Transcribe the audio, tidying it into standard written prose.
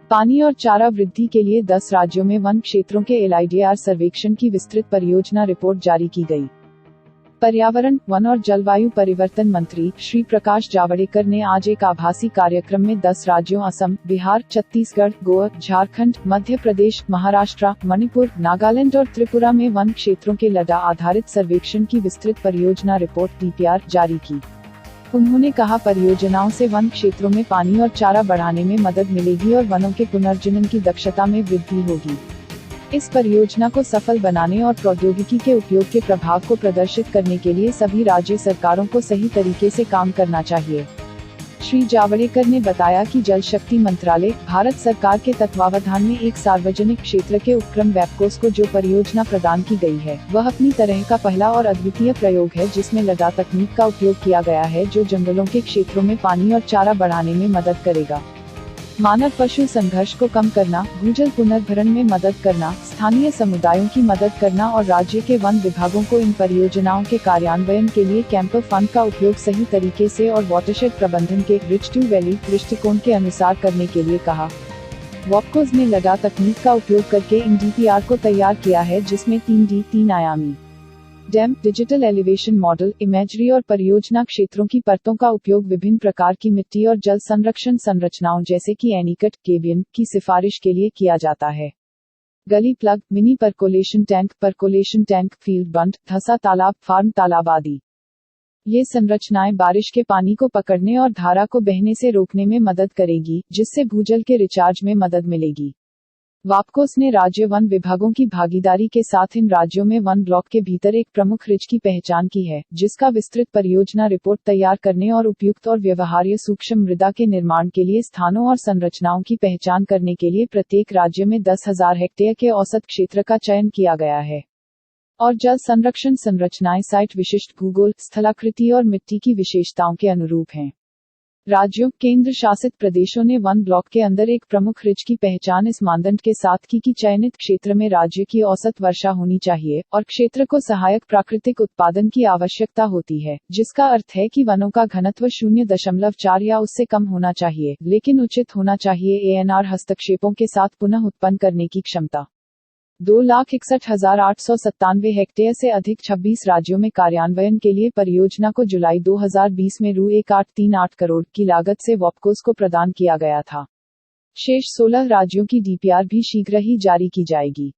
पानी और चारा वृद्धि के लिए 10 राज्यों में वन क्षेत्रों के LIDR सर्वेक्षण की विस्तृत परियोजना रिपोर्ट जारी की गई। पर्यावरण, वन और जलवायु परिवर्तन मंत्री श्री प्रकाश जावड़ेकर ने आज एक आभासी कार्यक्रम में 10 राज्यों असम, बिहार, छत्तीसगढ़, गोवा, झारखंड, मध्य प्रदेश, महाराष्ट्र, मणिपुर, नागालैंड और त्रिपुरा में वन क्षेत्रों के LIDR आधारित सर्वेक्षण की विस्तृत परियोजना रिपोर्ट DPR जारी की। उन्होंने कहा, परियोजनाओं से वन क्षेत्रों में पानी और चारा बढ़ाने में मदद मिलेगी और वनों के पुनर्जनन की दक्षता में वृद्धि होगी। इस परियोजना को सफल बनाने और प्रौद्योगिकी के उपयोग के प्रभाव को प्रदर्शित करने के लिए सभी राज्य सरकारों को सही तरीके से काम करना चाहिए। श्री जावड़ेकर ने बताया कि जल शक्ति मंत्रालय, भारत सरकार के तत्वावधान में एक सार्वजनिक क्षेत्र के उपक्रम वैपकोस को जो परियोजना प्रदान की गई है, वह अपनी तरह का पहला और अद्वितीय प्रयोग है जिसमें LIDR तकनीक का उपयोग किया गया है, जो जंगलों के क्षेत्रों में पानी और चारा बढ़ाने में मदद करेगा। मानव पशु संघर्ष को कम करना, भूजल पुनर्भरण में मदद करना, स्थानीय समुदायों की मदद करना और राज्य के वन विभागों को इन परियोजनाओं के कार्यान्वयन के लिए कैंपर फंड का उपयोग सही तरीके से और वाटरशेड प्रबंधन के रिच टू वैली दृष्टिकोण के अनुसार करने के लिए कहा। वैपकोस ने LIDR तकनीक का उपयोग करके इन DPR को तैयार किया है, जिसमें 3D 3 आयामी dam, digital elevation model, imagery और परियोजना क्षेत्रों की परतों का उपयोग विभिन्न प्रकार की मिट्टी और जल संरक्षण संरचनाओं जैसे कि एनीकट, केबियन की सिफारिश के लिए किया जाता है। Gully plug, mini percolation tank, field bund, धसा तालाब, फार्म तालाब आदि। ये संरचनाएं बारिश के पानी को पकड़ने और धारा को बहने से रोकने में मदद करेगी, जिससे भूजल के रिचार्ज में मदद मिलेगी। वैपकोस ने राज्य वन विभागों की भागीदारी के साथ इन राज्यों में वन ब्लॉक के भीतर एक प्रमुख रिज की पहचान की है, जिसका विस्तृत परियोजना रिपोर्ट तैयार करने और उपयुक्त और व्यवहार्य सूक्ष्म मृदा के निर्माण के लिए स्थानों और संरचनाओं की पहचान करने के लिए प्रत्येक राज्य में 10,000 हेक्टेयर के औसत क्षेत्र का चयन किया गया है। और जल संरक्षण संरचनाएं साइट विशिष्ट भूगोल, स्थलाकृति और मिट्टी की विशेषताओं के अनुरूप हैं। राज्यों, केंद्र शासित प्रदेशों ने वन ब्लॉक के अंदर एक प्रमुख रिज की पहचान इस मानदंड के साथ की कि चयनित क्षेत्र में राज्य की औसत वर्षा होनी चाहिए और क्षेत्र को सहायक प्राकृतिक उत्पादन की आवश्यकता होती है, जिसका अर्थ है कि वनों का घनत्व 0.4 या उससे कम होना चाहिए, लेकिन उचित होना चाहिए। ANR हस्तक्षेपों के साथ पुनः उत्पन्न करने की क्षमता 2,61,897 हेक्टेयर से अधिक 26 राज्यों में कार्यान्वयन के लिए परियोजना को जुलाई 2020 में ₹1838 करोड़ की लागत से वैपकोस को प्रदान किया गया था। शेष 16 राज्यों की DPR भी शीघ्र ही जारी की जाएगी।